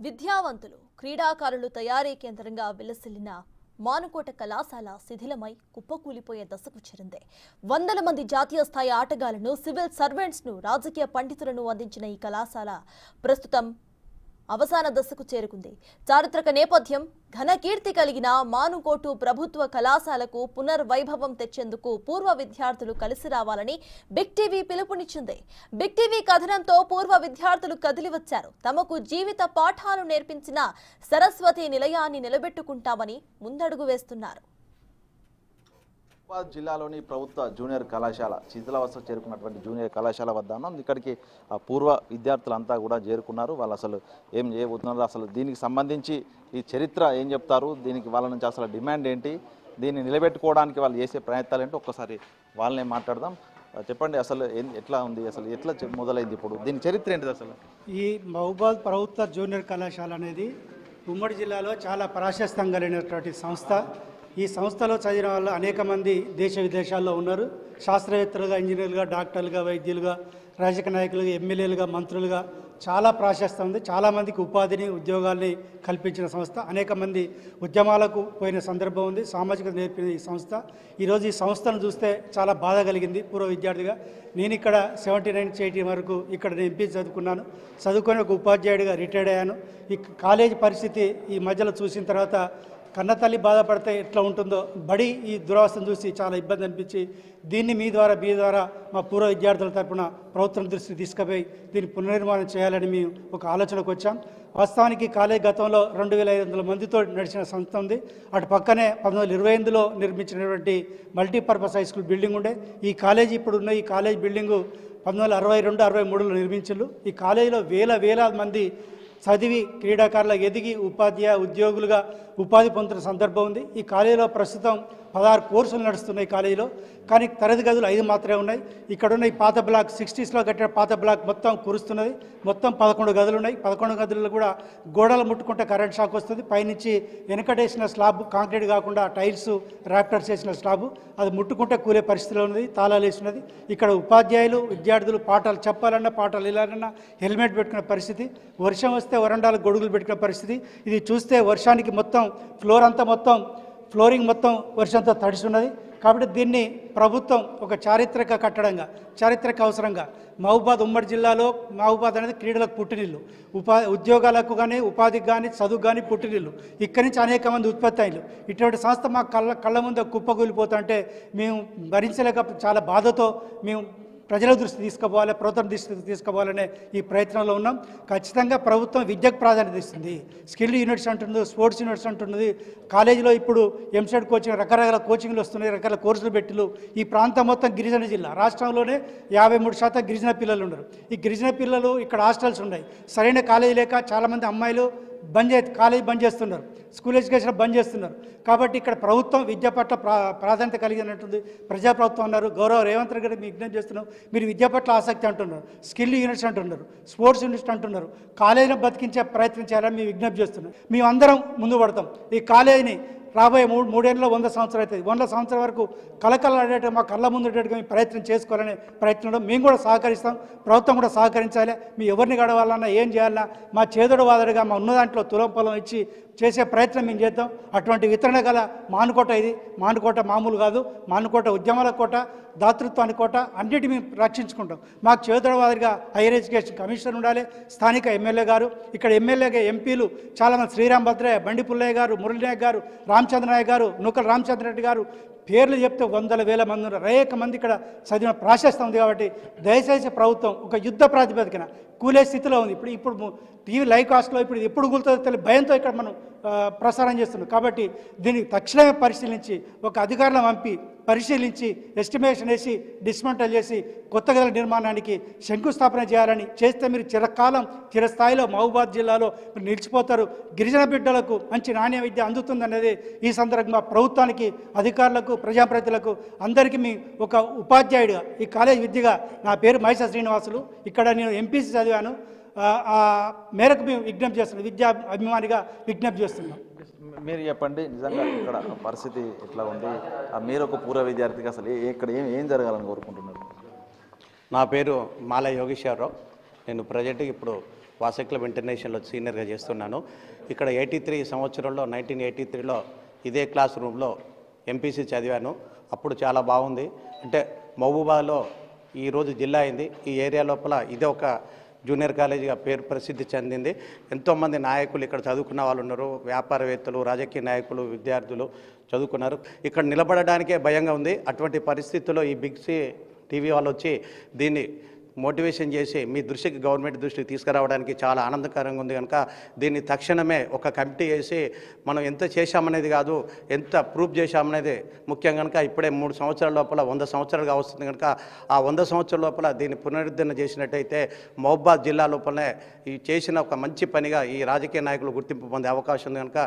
విద్యావంతులు క్రీడాకారులు తయారీ కేంద్రంగా విలసిల్లిన మానుకోట కళాశాల శిథిలమై కుప్పకూలిపోయే దశకు చేరింది. వందల మంది జాతీయ స్థాయి ఆటగాళ్లను, సివిల్ సర్వెంట్స్ ను, రాజకీయ పండితులను అందించిన ఈ కళాశాల ప్రస్తుతం అవసాన దశకు చేరుకుంది. చారిత్రక నేపథ్యం, ఘన కీర్తి కలిగిన మానుకోటు ప్రభుత్వ కళాశాలకు పునర్వైభవం తెచ్చేందుకు పూర్వ విద్యార్థులు కలిసి రావాలని బిగ్ టీవీ పిలుపునిచ్చింది. బిగ్ టీవీ కథనంతో పూర్వ విద్యార్థులు కదిలివచ్చారు. తమకు జీవిత పాఠాలు నేర్పించిన సరస్వతి నిలయాన్ని నిలబెట్టుకుంటామని ముందడుగు వేస్తున్నారు. జిల్లాలోని ప్రభుత్వ జూనియర్ కళాశాల శిథిలావస్థకు చేరుకున్నటువంటి జూనియర్ కళాశాల వద్ద ఉన్నాం. ఇక్కడికి పూర్వ విద్యార్థులంతా కూడా చేరుకున్నారు. వాళ్ళు అసలు ఏం చేయబోతున్నారు, అసలు దీనికి సంబంధించి ఈ చరిత్ర ఏం చెప్తారు, దీనికి వాళ్ళ నుంచి అసలు డిమాండ్ ఏంటి, దీన్ని నిలబెట్టుకోవడానికి వాళ్ళు చేసే ప్రయత్నాలు ఏంటో ఒక్కసారి వాళ్ళనే మాట్లాడదాం. చెప్పండి, అసలు ఎట్లా ఉంది, అసలు ఎట్లా మొదలైంది, ఇప్పుడు దీని చరిత్ర ఏంటిది అసలు? ఈ మహబూబాద్ ప్రభుత్వ జూనియర్ కళాశాల అనేది ఉమ్మడి జిల్లాలో చాలా ప్రాశస్త్యం కలిగినటువంటి సంస్థ. ఈ సంస్థలో చదివిన వాళ్ళు అనేక మంది దేశ విదేశాల్లో ఉన్నారు. శాస్త్రవేత్తలుగా, ఇంజనీర్లుగా, డాక్టర్లుగా, వైద్యులుగా, రాజకీయ నాయకులుగా, ఎమ్మెల్యేలుగా, మంత్రులుగా చాలా ప్రాశస్త్యం ఉంది. చాలామందికి ఉపాధిని, ఉద్యోగాల్ని కల్పించిన సంస్థ. అనేక మంది ఉద్యమాలకు పోయిన సందర్భం ఉంది. సామాజిక నేర్పిన ఈ సంస్థ. ఈరోజు ఈ సంస్థను చూస్తే చాలా బాధ కలిగింది. పూర్వ విద్యార్థిగా నేను ఇక్కడ 79-80 వరకు ఇక్కడ నేను ఎంపీ చదువుకున్నాను. చదువుకొని ఒక ఉపాధ్యాయుడిగా రిటైర్డ్ అయ్యాను. ఈ కాలేజీ పరిస్థితి ఈ మధ్యలో చూసిన తర్వాత కన్నతల్లి బాధపడితే ఎట్లా ఉంటుందో, బడి ఈ దురవస్థను చూసి చాలా ఇబ్బంది అనిపించి దీన్ని మీ ద్వారా మా పూర్వ విద్యార్థుల తరపున ప్రభుత్వం దృష్టికి తీసుకుపోయి దీన్ని పునర్నిర్మాణం చేయాలని మేము ఒక ఆలోచనకు వచ్చాం. వాస్తవానికి కాలేజ్ గతంలో 2500 మందితో నడిచిన సంస్థ ఉంది. అటు పక్కనే 1928లో నిర్మించినటువంటి మల్టీపర్పస్ హై స్కూల్ బిల్డింగ్ ఉండే. ఈ కాలేజీ ఇప్పుడున్న ఈ కాలేజ్ బిల్డింగు 1962-63లో నిర్మించారు. ఈ కాలేజీలో వేల మంది చదివి క్రీడాకారులు ఎదిగి ఉద్యోగులుగా ఉపాధి పొందుతున్న సందర్భం ఉంది. ఈ కాలేజీలో ప్రస్తుతం 16 కోర్సులు నడుస్తున్నాయి కాలేజీలో. కానీ తరగతి గదులు 5 మాత్రమే ఉన్నాయి. ఇక్కడున్న ఈ పాత బ్లాక్ 60స్లో కట్టిన పాత బ్లాక్ మొత్తం కురుస్తున్నది. మొత్తం 11 గదులు ఉన్నాయి. 11 గదుల్లో కూడా గోడలు ముట్టుకుంటే కరెంట్ షాక్ వస్తుంది. పైనుంచి వెనకటేసిన స్లాబ్ కాంక్రీట్ కాకుండా టైల్స్, ర్యాప్టర్స్ వేసిన స్లాబు, అది ముట్టుకుంటే కూలే పరిస్థితిలో ఉన్నది. తాళాలు వేసినది. ఇక్కడ ఉపాధ్యాయులు, విద్యార్థులు పాఠాలు చెప్పాలన్నా, పాఠాలు ఇలాలన్నా హెల్మెట్ పెట్టుకునే పరిస్థితి. వర్షం వస్తే వరండాలకు గొడుగులు పెట్టుకునే పరిస్థితి. ఇది చూస్తే వర్షానికి మొత్తం ఫ్లోరింగ్ మొత్తం వర్షంతో తడిస్తున్నది. కాబట్టి దీన్ని ప్రభుత్వం ఒక చారిత్రక కట్టడంగా, చారిత్రక అవసరంగా, మహబూబాద్ ఉమ్మడి జిల్లాలో మహబూబాద్ అనేది క్రీడలకు పుట్టినిల్లు, ఉద్యోగాలకు కానీ, ఉపాధికి కానీ, చదువుకు కానీ పుట్టినిల్లు. ఇక్కడి నుంచి అనేక మంది ఉత్పత్తి అయ్యారు. ఇటువంటి సంస్థ మా కళ్ళ ముందు కుప్పకూలిపోతుంటే మేము భరించలేక చాలా బాధతో మేము ప్రజల దృష్టి తీసుకుపోవాలి, ప్రభుత్వం దృష్టికి తీసుకుపోవాలనే ఈ ప్రయత్నంలో ఉన్నాం. ఖచ్చితంగా ప్రభుత్వం విద్యకు ప్రాధాన్యత ఇస్తుంది. స్కిల్ యూనిట్స్ అంటున్నది, స్పోర్ట్స్ యూనిట్స్ అంటున్నది. కాలేజీలో ఇప్పుడు ఎంసెట్ కోచింగ్, రకరకాల కోచింగ్లు వస్తున్నాయి, రకరకాల కోర్సులు పెట్టిలు. ఈ ప్రాంతం మొత్తం గిరిజన జిల్లా. రాష్ట్రంలోనే 53% గిరిజన పిల్లలు ఉన్నారు. ఈ గిరిజన పిల్లలు ఇక్కడ హాస్టల్స్ ఉన్నాయి. సరైన కాలేజీ లేక చాలామంది అమ్మాయిలు కాలేజీ బంద్ చేస్తున్నారు, స్కూల్ ఎడ్యుకేషన్ బంద్ చేస్తున్నారు. కాబట్టి ఇక్కడ ప్రభుత్వం విద్య పట్ల ప్రాధాన్యత కలిగినట్టుంది. ప్రజాప్రభుత్వం అన్నారు. గౌరవ రేవంత్ రెడ్డి గారు మీకు విజ్ఞప్తి చేస్తున్నాం. మీరు విద్య పట్ల ఆసక్తి అంటున్నారు, స్కిల్ యూనిట్స్ అంటున్నారు, స్పోర్ట్స్ యూనిట్స్ అంటున్నారు. కాలేజీని బతికించే ప్రయత్నం చేయాలని మేము విజ్ఞప్తి చేస్తున్నాం. మేము అందరం ముందు పడతాం. ఈ కాలేజీని రాబోయే 3 ఏళ్ళలో 100 సంవత్సరాలు అవుతుంది. 100 సంవత్సరాల వరకు కలకలాడేట మా కళ్ళ ముందుటట్టుగా మేము ప్రయత్నం చేసుకోవాలనే ప్రయత్నంలో మేము కూడా సహకరిస్తాం. ప్రభుత్వం కూడా సహకరించాలి. మీ ఎవరిని గడవాలన్నా, ఏం చేయాలన్నా మా చేదోడు వాదడుగా మా ఉన్న దాంట్లో తులం పొలం ఇచ్చి చేసే ప్రయత్నం మేము చేద్దాం. అటువంటి వితరణ గల మానుకోట ఇది. మానుకోట మామూలు కాదు. మానుకోట ఉద్యమాల కోట, దాతృత్వానికి కోట. అన్నిటి మేము రక్షించుకుంటాం. మాకు చేదోడవాదిగా హైయర్ ఎడ్యుకేషన్ కమిషనర్ ఉండాలి, స్థానిక ఎమ్మెల్యే గారు, ఇక్కడ ఎమ్మెల్యేగా ఎంపీలు చాలామంది, శ్రీరామ్ భద్రయ్య, బండి పుల్లయ్య గారు, మురళీ నాయక్ గారు, రామచంద్ర నాయక్ గారు, నూకల రామచంద్ర రెడ్డి గారు, పేర్లు చెప్తే 100,000 మంది ఉన్నారు. అనేక మంది ఇక్కడ చదివిన ప్రాశస్త్యం ఉంది. కాబట్టి దయచేసి ప్రభుత్వం ఒక యుద్ధ ప్రాతిపదికన కూలే స్థితిలో ఉంది. ఇప్పుడు టీవీ లైవ్ కాస్ట్లో ఇప్పుడు ఎప్పుడు కూలుతుందో తెలియదు భయంతో ఇక్కడ మనం ప్రసారం చేస్తున్నాం. కాబట్టి దీనికి తక్షణమే పరిశీలించి ఒక అధికారులను పంపి పరిశీలించి ఎస్టిమేషన్ వేసి డిస్మెంటల్ చేసి కొత్త గదుల నిర్మాణానికి శంకుస్థాపన చేయాలని చేస్తే మీరు చిరస్థాయిలో మహబూబాద్ జిల్లాలో నిలిచిపోతారు. గిరిజన బిడ్డలకు మంచి నాణ్య విద్య అందుతుందనేది ఈ సందర్భంగా ప్రభుత్వానికి, అధికారులకు, ప్రజాప్రతినిధులకు అందరికీ మీ ఒక ఉపాధ్యాయుడిగా, ఈ కాలేజ్ విద్యగా, నా పేరు మహేశ శ్రీనివాసులు, ఇక్కడ నేను ఎంపీసీ చదివాను. ఆ మేరకు మేము విజ్ఞప్తి చేస్తున్నాం, విద్యా అభిమానిగా విజ్ఞప్తి చేస్తున్నాం. మీరు చెప్పండి, నిజంగా ఇక్కడ పరిస్థితి ఎట్లా ఉంది? మీరు ఒక పూర్వ విద్యార్థిగా అసలు ఇక్కడ ఏం జరగాలని కోరుకుంటున్నారు? నా పేరు మాల యోగేశ్వరరావు. నేను ప్రజెంట్గా ఇప్పుడు వాసవి క్లబ్ ఇంటర్నేషనల్లో సీనియర్గా చేస్తున్నాను. ఇక్కడ 83 సంవత్సరంలో 1983లో ఇదే క్లాస్ రూమ్లో ఎంపీసీ చదివాను. అప్పుడు చాలా బాగుంది. అంటే మహబూబాలో ఈరోజు జిల్లా అయింది. ఈ ఏరియా లోపల ఇదే ఒక జూనియర్ కాలేజీగా పేరు ప్రసిద్ధి చెందింది. ఎంతోమంది నాయకులు ఇక్కడ చదువుకున్న వాళ్ళు ఉన్నారు. వ్యాపారవేత్తలు, రాజకీయ నాయకులు, విద్యార్థులు చదువుకున్నారు. ఇక్కడ నిలబడడానికే భయంగా ఉంది. అటువంటి పరిస్థితుల్లో ఈ బిగ్ సి టీవీ వాళ్ళు వచ్చి దీన్ని మోటివేషన్ చేసి మీ దృష్టికి, గవర్నమెంట్ దృష్టికి తీసుకురావడానికి చాలా ఆనందకరంగా ఉంది. కనుక దీన్ని తక్షణమే ఒక కమిటీ వేసి మనం ఎంత చేశామనేది కాదు, ఎంత ప్రూఫ్ చేశామనేది ముఖ్యం. కనుక ఇప్పుడే 3 సంవత్సరాల లోపల 100 సంవత్సరాలుగా వస్తుంది. కనుక ఆ 100 సంవత్సరాల లోపల దీన్ని పునరుద్ధరణ చేసినట్టయితే మహబూబాద్ జిల్లా లోపలనే ఈ చేసిన ఒక మంచి పనిగా ఈ రాజకీయ నాయకులు గుర్తింపు పొందే అవకాశం ఉంది. కనుక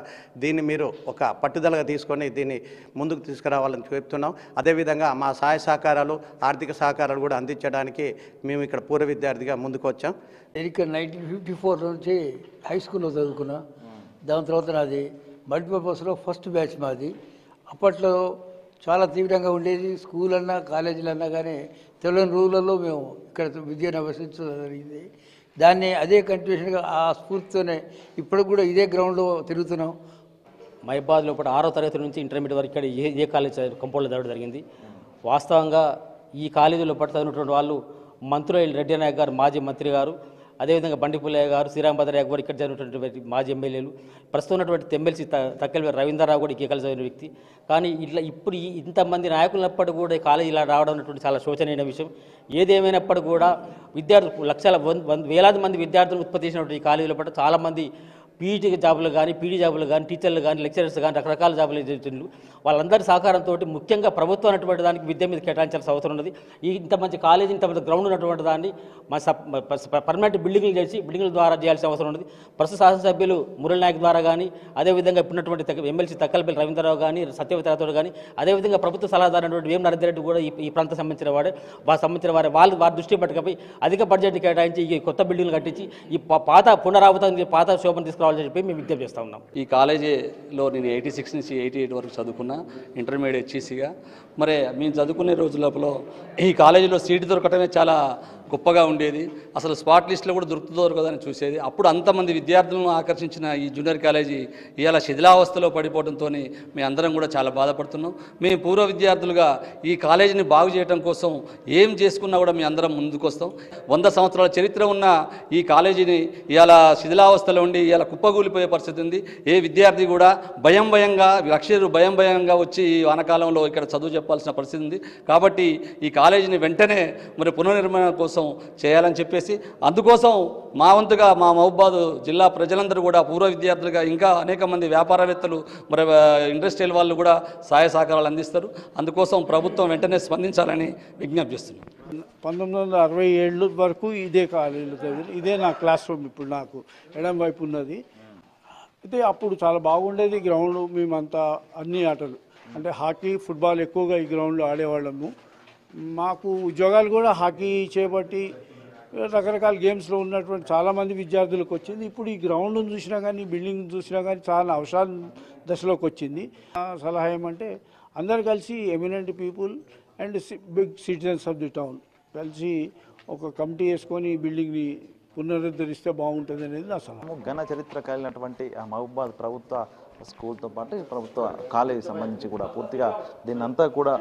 దీన్ని మీరు ఒక పట్టుదలగా తీసుకొని దీన్ని ముందుకు తీసుకురావాలని చెప్తున్నాం. అదేవిధంగా మా సహాయ సహకారాలు, ఆర్థిక సహకారాలు కూడా అందించడానికి మేము ఇక్కడ పూర్వ విద్యార్థిగా ముందుకు వచ్చాం. నేను ఇక్కడ 1954 నుంచి హై స్కూల్లో చదువుకున్నా. దాని తర్వాత నాది మల్టీపర్పస్లో ఫస్ట్ బ్యాచ్ మాది. అప్పట్లో చాలా తీవ్రంగా ఉండేది. స్కూల్ అన్నా కాలేజీలు అన్నా కానీ తెలియని రూళ్ళల్లో మేము ఇక్కడ విద్యను అభ్యసించడం జరిగింది. దాన్ని అదే కంటిన్యూషన్గా ఆ స్ఫూర్తితోనే ఇప్పుడు కూడా ఇదే గ్రౌండ్లో తిరుగుతున్నాం. మహబూబాద్ లోపల 6వ తరగతి నుంచి ఇంటర్మీడియట్ వరకు ఇక్కడ ఏ కాలేజ్ కంపౌండ్లో చదవడం జరిగింది. వాస్తవంగా ఈ కాలేజీలో పట్టు చదివినటువంటి వాళ్ళు మంత్రులు రెడ్డి నాయక్ గారు, మాజీ మంత్రి గారు, అదేవిధంగా బండి పుల్లయ్య గారు, శ్రీరాంభద్రయ్య గారు, ఇక్కడ జరిగినటువంటి మాజీ ఎమ్మెల్యేలు, ప్రస్తుతం ఉన్నటువంటి ఎమ్మెల్సీ తక్కెల రవీంద్రరావు కూడా ఈ కలిసి చదివిన వ్యక్తి. కానీ ఇట్లా ఇప్పుడు ఇంతమంది నాయకులప్పటికీ కూడా ఈ కాలేజీ ఇలా రావడం అనేటువంటి చాలా శోచనీయమైన విషయం. ఏదేమైనప్పటికీ కూడా విద్యార్థులు లక్షల వేలాది మంది విద్యార్థులు ఉత్పత్తి చేసినటువంటి ఈ కాలేజీలో పట్ల చాలామంది పీజీ జాబులు కానీ, పీడీ జాబులు కానీ, టీచర్లు కానీ, లెక్చరర్స్ కానీ రకరకాల జాబులు చేస్తున్నారు. వాళ్ళందరి సహకారంతో ముఖ్యంగా ప్రభుత్వం అనేటువంటి దానికి విద్య మీద కేటాయించాల్సిన అవసరం ఉన్నది. ఇంత మంచి కాలేజీ, ఇంత మంచి గ్రౌండ్ ఉన్నటువంటి దాన్ని పర్మనెంట్ బిల్డింగ్లు చేసి బిల్డింగ్ల ద్వారా చేయాల్సిన అవసరం ఉన్నది. ప్రస్తుత శాసనసభ్యులు మురళి నాయక్ ద్వారా కానీ, అదేవిధంగా ఇప్పుడున్నటువంటి ఎమ్మెల్సీ తక్కలపల్లి రవీంద్రరావు కానీ, సత్యవతి రాథోడ్ కానీ, అదేవిధంగా ప్రభుత్వ సలహాదారు అయినటువంటి వేం నరేందర్ రెడ్డి కూడా ఈ ప్రాంతం సంబంధించిన వారి దృష్టి పట్టుకపోయి అధిక బడ్జెట్ కేటాయించి ఈ కొత్త బిల్డింగ్లు కట్టించి ఈ పాత పునరావృతం, పాత శోభను తీసుకురావాలని చెప్పి మేము విజ్ఞప్తి చేస్తూ ఉన్నాం. ఈ కాలేజీలో నేను 86 నుంచి 88 వరకు చదువుకున్నా, ఇంటర్మీడియట్ హెచ్ఈసీగా. మరి మేము చదువుకునే రోజుల ఈ కాలేజీలో సీటు దొరకటమే చాలా గొప్పగా ఉండేది. అసలు స్పాట్ లిస్టులో కూడా దొరకదని చూసేది. అప్పుడు అంతమంది విద్యార్థులను ఆకర్షించిన ఈ జూనియర్ కాలేజీ ఇవాళ శిథిలావస్థలో పడిపోవడంతో మేము అందరం కూడా చాలా బాధపడుతున్నాం. మేము పూర్వ విద్యార్థులుగా ఈ కాలేజీని బాగు చేయడం కోసం ఏం చేసుకున్నా కూడా మేము అందరం ముందుకు వస్తాం. 100 సంవత్సరాల చరిత్ర ఉన్న ఈ కాలేజీని ఇవాళ శిథిలావస్థలో ఉండి ఇవాళ కుప్పగూలిపోయే పరిస్థితి ఉంది. ఏ విద్యార్థి కూడా భయంగా లక్ష్యాలు భయంగా వచ్చి ఈ వానకాలంలో ఇక్కడ చదువు చెప్పాల్సిన పరిస్థితి ఉంది. కాబట్టి ఈ కాలేజీని వెంటనే మరి పునర్నిర్మాణం కోసం చేయాలని చెప్పేసి, అందుకోసం మా వంతుగా మా మహబూబాద్ జిల్లా ప్రజలందరూ కూడా పూర్వ విద్యార్థులుగా ఇంకా అనేక మంది వ్యాపారవేత్తలు, మరి ఇండస్ట్రియల్ వాళ్ళు కూడా సహాయ సహకారాలు అందిస్తారు. అందుకోసం ప్రభుత్వం వెంటనే స్పందించాలని విజ్ఞప్తి చేస్తున్నాం. 1967 వరకు ఇదే కాలేజీలో చదివి, ఇదే నా క్లాస్ రూమ్. ఇప్పుడు నాకు ఎడం వైపు ఉన్నది. అయితే అప్పుడు చాలా బాగుండేది గ్రౌండ్. మేమంతా అన్ని ఆటలు అంటే హాకీ, ఫుట్బాల్ ఎక్కువగా ఈ గ్రౌండ్లో ఆడేవాళ్ళము. మాకు ఉద్యోగాలు కూడా హాకీ చేపట్టి రకరకాల గేమ్స్లో ఉన్నటువంటి చాలామంది విద్యార్థులకు వచ్చింది. ఇప్పుడు ఈ గ్రౌండ్ను చూసినా కానీ, బిల్డింగ్ చూసినా కానీ చాలా అవసరాల దశలోకి వచ్చింది. సలహా ఏమంటే అందరు కలిసి eminent people and big citizens of the town కలిసి ఒక కమిటీ వేసుకొని ఈ బిల్డింగ్ని పునరుద్ధరిస్తే బాగుంటుంది అనేది నా సలహా. ఘన చరిత్ర కలిగినటువంటి ఆ మహబూబాద్ ప్రభుత్వ స్కూల్తో పాటు ప్రభుత్వ కాలేజీ సంబంధించి కూడా పూర్తిగా దీన్ని అంతా కూడా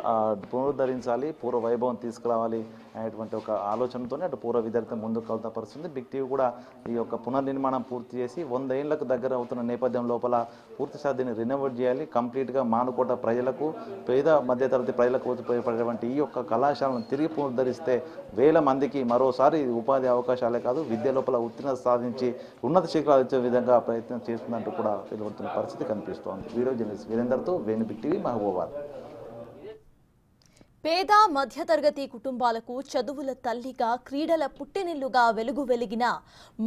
పునరుద్ధరించాలి, పూర్వ వైభవం తీసుకురావాలి అనేటువంటి ఒక ఆలోచనతోనే అటు పూర్వ విద్యార్థి ముందుకు వెళ్తా పరిస్థితుంది. బిగ్ టీవీ కూడా ఈ యొక్క పునర్నిర్మాణం పూర్తి చేసి 100 ఏళ్లకు దగ్గర అవుతున్న నేపథ్యం లోపల పూర్తిగా దీన్ని రినోవేట్ చేయాలి. కంప్లీట్గా మానుకోట ప్రజలకు, పేద మధ్యతరగతి ప్రజలకు ఉపయోగపడేటువంటి ఈ యొక్క కళాశాలను తిరిగి పునరుద్ధరిస్తే వేల మందికి మరోసారి ఉపాధి అవకాశాలే కాదు, విద్య లోపల ఉత్తీర్ణత సాధించి ఉన్నత శిఖరాలు వచ్చే విధంగా ప్రయత్నం చేస్తున్నట్టు కూడా వెలువడుతున్న పరిస్థితి కనిపిస్తోంది. వీడియో జర్నలిస్ట్ వీరేందర్తో వేణు, బిగ్ టీవీ, మహబూబాబాద్. పేద మధ్యతరగతి కుటుంబాలకు చదువుల తల్లిగా, క్రీడల పుట్టినిల్లుగా వెలిగిన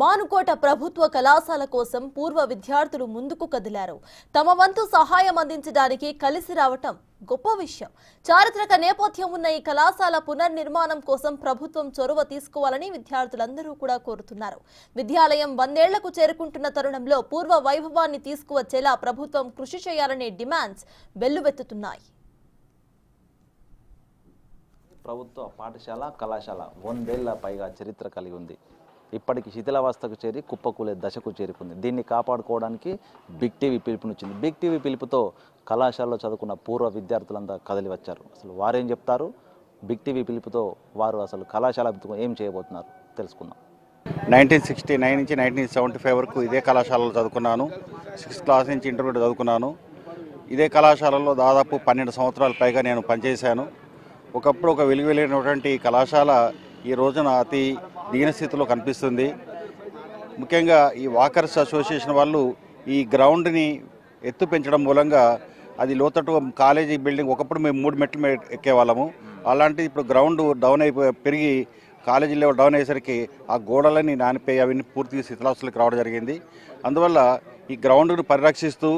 మానుకోట ప్రభుత్వ కళాశాల కోసం పూర్వ విద్యార్థులు ముందుకు కదిలారు. తమ వంతు సహాయం అందించడానికి కలిసి రావటం గొప్ప విషయం. చారిత్రక నేపథ్యం ఉన్న ఈ కళాశాల పునర్నిర్మాణం కోసం ప్రభుత్వం చొరవ తీసుకోవాలని విద్యార్థులందరూ కూడా కోరుతున్నారు. విద్యాలయం 100 ఏళ్లకు చేరుకుంటున్న తరుణంలో పూర్వ వైభవాన్ని తీసుకువచ్చేలా ప్రభుత్వం కృషి చేయాలనే డిమాండ్స్ వెల్లువెత్తుతున్నాయి. ప్రభుత్వ పాఠశాల, కళాశాల 100 ఏళ్ల పైగా చరిత్ర కలిగి ఉంది. ఇప్పటికి శిథిలావస్థకు చేరి కుప్పకూలే దశకు చేరుకుంది. దీన్ని కాపాడుకోవడానికి బిగ్ టీవీ పిలుపునిచ్చింది. బిగ్ టీవీ పిలుపుతో కళాశాలలో చదువుకున్న పూర్వ విద్యార్థులంతా కదిలి వచ్చారు. అసలు వారేం చెప్తారు, బిగ్ టీవీ పిలుపుతో వారు అసలు కళాశాల ఏం చేయబోతున్నారు తెలుసుకుందాం. 1969 నుంచి 1975 వరకు ఇదే కళాశాలలో చదువుకున్నాను. 6th క్లాస్ నుంచి ఇంటర్మీడియట్ చదువుకున్నాను. ఇదే కళాశాలలో దాదాపు 12 సంవత్సరాల పైగా నేను పనిచేశాను. ఒకప్పుడు ఒక వెలుగులేనటువంటి కళాశాల ఈ రోజున అతి దీనస్థితిలో కనిపిస్తుంది. ముఖ్యంగా ఈ వాకర్స్ అసోసియేషన్ వాళ్ళు ఈ గ్రౌండ్ని ఎత్తు పెంచడం మూలంగా అది లోతట్టు కాలేజీ బిల్డింగ్ ఒకప్పుడు మేము 3 మెట్లు ఎక్కేవాళ్ళము. అలాంటిది ఇప్పుడు గ్రౌండ్ డౌన్ పెరిగి కాలేజీ లెవెల్ డౌన్ అయ్యేసరికి ఆ గోడలని నానిపోయి అవన్నీ పూర్తిగా శిథిలావస్థలకు రావడం జరిగింది. అందువల్ల ఈ గ్రౌండ్ను పరిరక్షిస్తూ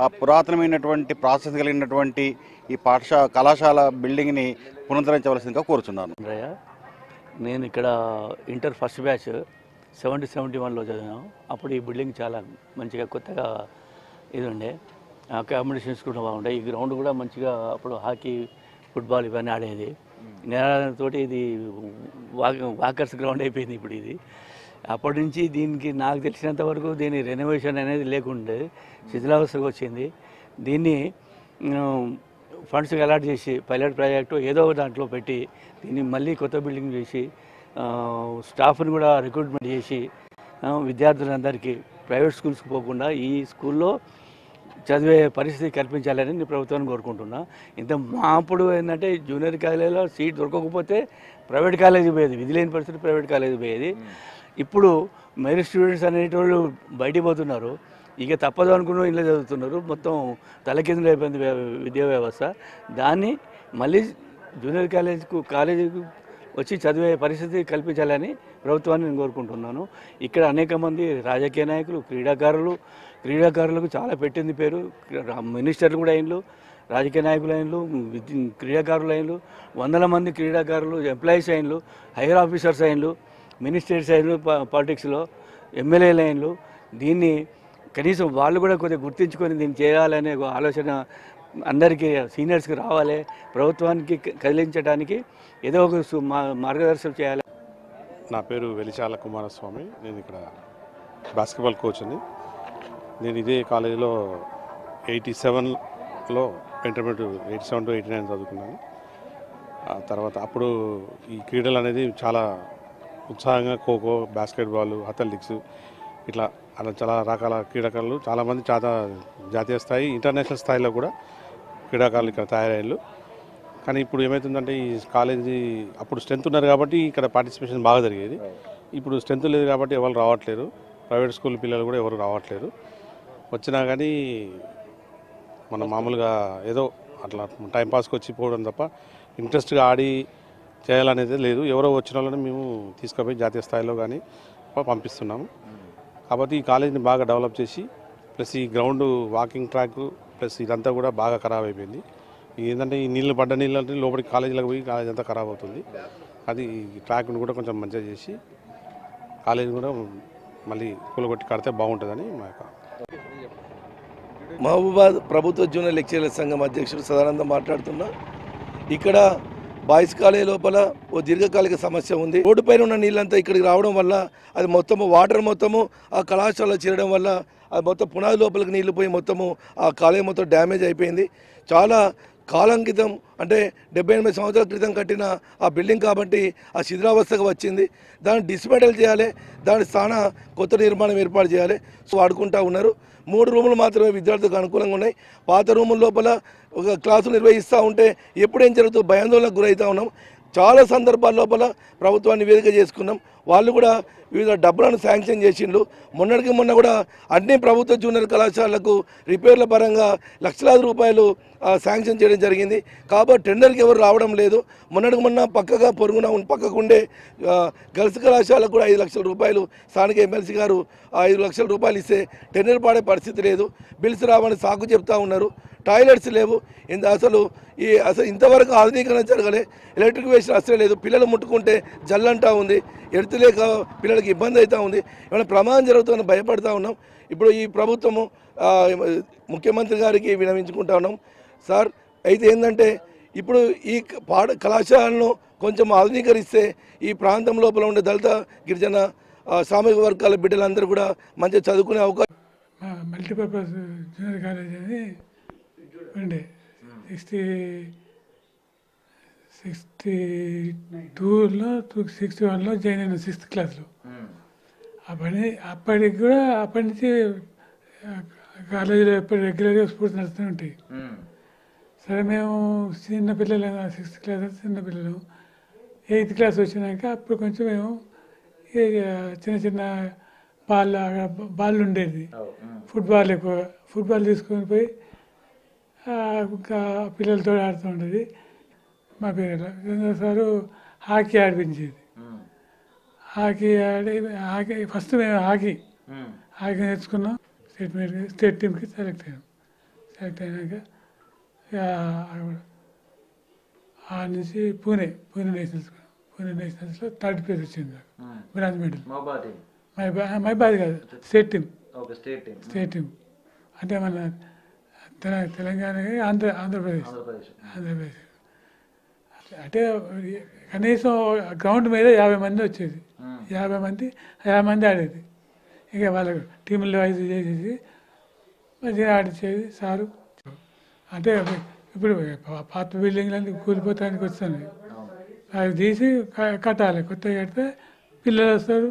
ఆ పురాతనమైనటువంటి ప్రాసెస్ కలిగినటువంటి ఈ కళాశాల బిల్డింగ్ని పునరుద్ధరించవలసిందిగా కోరుచున్నాను. నేను ఇక్కడ ఇంటర్ ఫస్ట్ బ్యాచ్ 71లో చదివాను. అప్పుడు ఈ బిల్డింగ్ చాలా మంచిగా కొత్తగా ఇది ఉండే, అకామిడేషన్స్ కూడా బాగుండే. ఈ గ్రౌండ్ కూడా మంచిగా అప్పుడు హాకీ ఫుట్బాల్ ఇవన్నీ ఆడేది. నేలతో ఇది వాకర్స్ గ్రౌండ్ అయిపోయింది ఇప్పుడు ఇది. అప్పటి నుంచి దీనికి నాకు తెలిసినంత వరకు దీని రెనోవేషన్ అనేది లేకుండే శిథిలావస్థకు వచ్చింది. దీన్ని ఫండ్స్ అలాట్ చేసి పైలట్ ప్రాజెక్టు ఏదో ఒక దాంట్లో పెట్టి దీన్ని మళ్ళీ కొత్త బిల్డింగ్ చేసి స్టాఫ్ని కూడా రిక్రూట్మెంట్ చేసి విద్యార్థులందరికీ ప్రైవేట్ స్కూల్స్కి పోకుండా ఈ స్కూల్లో చదివే పరిస్థితి కల్పించాలని నేను ప్రభుత్వాన్ని కోరుకుంటున్నా. మా అప్పుడు ఏంటంటే జూనియర్ కాలేజీలో సీట్ దొరకకపోతే ప్రైవేట్ కాలేజీ పోయేది, విధి లేని పరిస్థితి ప్రైవేట్ కాలేజీ పోయేది. ఇప్పుడు మెరిట్ స్టూడెంట్స్ అనేటోళ్ళు బయటికి పోతున్నారు, ఇక తప్పదు అనుకున్న ఇళ్ళే చదువుతున్నారు. మొత్తం తలకిందులు అయిపోయింది విద్యా వ్యవస్థ. దాన్ని మళ్ళీ జూనియర్ కాలేజీకి వచ్చి చదివే పరిస్థితి కల్పించాలని ప్రభుత్వాన్ని నేను కోరుకుంటున్నాను. ఇక్కడ అనేక మంది రాజకీయ నాయకులు, క్రీడాకారులకు చాలా పెట్టింది పేరు. మినిస్టర్లు కూడా అయినలు, రాజకీయ నాయకులు అయినలు, క్రీడాకారులు అయినలు, 100 మంది క్రీడాకారులు, ఎంప్లాయీస్ అయినలు, హైయర్ ఆఫీసర్స్ అయినలు, మినిస్టర్స్ అయినలు, పాలిటిక్స్లో ఎమ్మెల్యేలు అయినలు. దీన్ని కనీసం వాళ్ళు కూడా కొద్దిగా గుర్తించుకొని దీన్ని చేయాలనే ఆలోచన అందరికీ సీనియర్స్కి రావాలి. ప్రభుత్వానికి కదిలించడానికి ఏదో ఒక మార్గదర్శనం చేయాలి. నా పేరు వెలిశాల కుమారస్వామి. నేను ఇక్కడ బాస్కెట్బాల్ కోచ్ని. నేను ఇదే కాలేజీలో 87లో ఇంటర్మీడియట్ 87 to 89 చదువుకున్నాను. ఆ తర్వాత అప్పుడు ఈ క్రీడలు అనేది చాలా ఉత్సాహంగా ఖోఖో, బాస్కెట్బాల్, అథ్లెటిక్స్ ఇట్లా అలా చాలా రకాల క్రీడాకారులు చాలామంది జాతీయ స్థాయి, ఇంటర్నేషనల్ స్థాయిలో కూడా క్రీడాకారులు ఇక్కడ తయారయ్యారు. కానీ ఇప్పుడు ఏమవుతుందంటే ఈ కాలేజీ అప్పుడు స్ట్రెంత్ ఉన్నారు కాబట్టి ఇక్కడ పార్టిసిపేషన్ బాగా జరిగేది. ఇప్పుడు స్ట్రెంత్ లేదు కాబట్టి ఎవరు రావట్లేరు. ప్రైవేట్ స్కూల్ పిల్లలు కూడా ఎవరు రావట్లేరు. వచ్చినా కానీ మనం మామూలుగా ఏదో అట్లా టైంపాస్కి వచ్చి పోవడం తప్ప ఇంట్రెస్ట్గా ఆడి చేయాలనేది లేదు. ఎవరో వచ్చిన వాళ్ళని మేము తీసుకుపోయి జాతీయ స్థాయిలో కానీ పంపిస్తున్నాము. కాబట్టి ఈ కాలేజీని బాగా డెవలప్ చేసి ప్లస్ ఈ గ్రౌండ్ వాకింగ్ ట్రాక్ ప్లస్ ఇదంతా కూడా బాగా ఖరాబ్ అయిపోయింది. ఏంటంటే ఈ నీళ్ళు పడ్డ నీళ్ళు అంటే లోపలికి కాలేజీలకు పోయి కాలేజీ అంతా ఖరాబ్ అవుతుంది. అది ట్రాక్ను కూడా కొంచెం మంచిగా చేసి కాలేజీ కూడా మళ్ళీ కూలగొట్టి కడితే బాగుంటుందని మా యొక్క. మహబూబాద్ ప్రభుత్వ జూనియర్ లెక్చరర్ల సంఘం అధ్యక్షుడు సదానందం మాట్లాడుతున్నా. ఇక్కడ బాయ్స్ కాలేజ్ లోపల ఓ దీర్ఘకాలిక సమస్య ఉంది. రోడ్డు పైన ఉన్న నీళ్ళంతా ఇక్కడికి రావడం వల్ల అది మొత్తము వాటర్ మొత్తము ఆ కళాశాలలో చేరడం వల్ల అది మొత్తం పునాది లోపలికి నీళ్లు పోయి మొత్తము ఆ కాలేజ్ మొత్తం డ్యామేజ్ అయిపోయింది. చాలా కాలం క్రితం అంటే 78 సంవత్సరాల క్రితం కట్టిన ఆ బిల్డింగ్ కాబట్టి ఆ శిథిలావస్థకు వచ్చింది. దాన్ని డిస్మెంటల్ చేయాలి, దాని స్థాన కొత్త నిర్మాణం ఏర్పాటు చేయాలి. సో వాడుకుంటూ ఉన్నారు. 3 రూములు మాత్రమే విద్యార్థులకు అనుకూలంగా ఉన్నాయి. పాత రూముల లోపల ఒక క్లాసులు నిర్వహిస్తూ ఉంటే ఎప్పుడేం జరుగుతుందో భయాందోళనకు గురవుతూ ఉన్నాం. చాలా సందర్భాల లోపల ప్రభుత్వాన్ని నివేదిక చేసుకున్నాం. వాళ్ళు కూడా వివిధ డబ్బులను శాంక్షన్ చేసిండ్రు. మొన్నటికి మొన్న కూడా అన్ని ప్రభుత్వ జూనియర్ కళాశాలలకు రిపేర్ల పరంగా లక్షలాది రూపాయలు శాంక్షన్ చేయడం జరిగింది. కాబట్టి టెండర్కి ఎవరు రావడం లేదు. మొన్నటికి మొన్న పక్కకుండే గర్ల్స్ కళాశాలకు కూడా 5 లక్షల రూపాయలు స్థానిక ఎమ్మెల్సీ గారు 5 లక్షల రూపాయలు ఇస్తే టెండర్ పాడే పరిస్థితి లేదు. బిల్స్ రావని సాకు చెప్తా ఉన్నారు. టాయిలెట్స్ లేవు. అసలు ఇంతవరకు ఆధునీకరణ జరగలే. ఎలక్ట్రిఫికేషన్ అసలే లేదు. పిల్లలు ముట్టుకుంటే జల్లంటా ఉంది. ఎడతలేక పిల్లలకి ఇబ్బంది అవుతూ ఉంది. ఏమైనా ప్రమాదం జరుగుతుందని భయపడుతూ ఉన్నాం. ఇప్పుడు ఈ ప్రభుత్వము ముఖ్యమంత్రి గారికి వినవించుకుంటా ఉన్నాం. సార్ అయితే ఏంటంటే ఇప్పుడు ఈ కళాశాలను కొంచెం ఆధునీకరిస్తే ఈ ప్రాంతం లోపల ఉండే దళిత గిరిజన సామాజిక వర్గాల బిడ్డలందరూ కూడా మంచిగా చదువుకునే అవకాశం. మల్టీపర్పస్ జూనియర్ కాలేజ్ అని ఉండే 62లో 61లో జాయిన్ అయిన 6th క్లాస్లో. అప్పటికి కూడా అప్పటి నుంచి కాలేజీలో ఎప్పుడు రెగ్యులర్గా స్పోర్ట్స్ నడుస్తూ ఉంటాయి. సరే మేము చిన్న పిల్లలు 6th క్లాస్ చిన్న పిల్లలు 8th క్లాస్ వచ్చినాక అప్పుడు కొంచెం మేము చిన్న చిన్న బాల్ ఉండేది, ఫుట్బాల్ ఎక్కువ. ఫుట్బాల్ తీసుకొని పోయి ఇంకా పిల్లలతో ఆడుతూ ఉండేది. మా పేరు సారు హాకీ ఆడిపించేది. హాకీ ఫస్ట్ మేము హాకీ నేర్చుకున్నాం. స్టేట్ టీమ్కి సెలెక్ట్ అయినాక ఆ నుంచి పూణే నేషనల్స్లో 3rd ప్లేస్ వచ్చింది నాకు, బ్రాంజ్ మెడల్. మైబాద్ కాదు, స్టేట్ టీమ్ అంటే మన తెలంగాణ ఆంధ్రప్రదేశ్. అంటే కనీసం గ్రౌండ్ మీద 50 మంది వచ్చేది, 50 మంది ఆడేది. ఇక వాళ్ళకు టీములు వైజ్ చేసేసి మంచిగా ఆడిచ్చేది సారు. అంటే ఇప్పుడు పాత బిల్డింగ్లన్నీ కూలిపోతానికి వస్తుంది, అవి తీసి కట్టాలి. కొత్తగా కడితే పిల్లలు వస్తారు,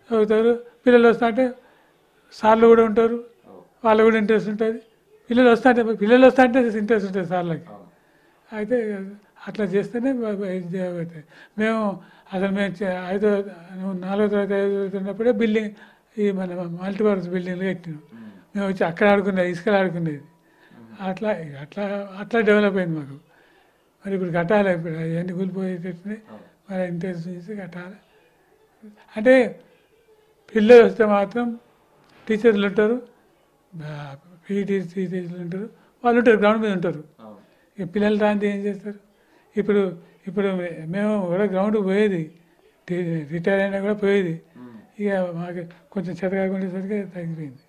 చదువుతారు. పిల్లలు వస్తా అంటే సార్లు కూడా ఉంటారు, వాళ్ళు కూడా ఇంట్రెస్ట్ ఉంటుంది. పిల్లలు వస్తా అంటే ఇంట్రెస్ట్ ఉంటుంది సార్లకి. అయితే అట్లా చేస్తేనే అవుతాయి. మేము 4వ తరగతి 5వ తరగతి ఉన్నప్పుడే బిల్డింగ్ ఈ మన మల్టీపర్పస్ బిల్డింగ్లు కట్టినాం. మేము వచ్చి అక్కడ ఆడుకునేది, ఇసుకలు ఆడుకునేది. అట్లా అట్లా డెవలప్ అయింది మాకు. మరి ఇప్పుడు కట్టాలి, ఇప్పుడు అవన్నీ కూలిపోయేటట్టునే మరి ఇంట్రెస్ట్ చేసి కట్టాలి. అంటే పిల్లలు వస్తే మాత్రం టీచర్లు ఉంటారు, పీటీ టీచర్లు ఉంటారు, వాళ్ళు ఉంటారు, గ్రౌండ్ మీద ఉంటారు. ఇక పిల్లలు రాంతి ఏం చేస్తారు? ఇప్పుడు మేము కూడా గ్రౌండ్కి పోయేది, రిటైర్ అయినా కూడా పోయేది. ఇక మాకు కొంచెం చెత్త కాకుండా తగ్గిపోయింది.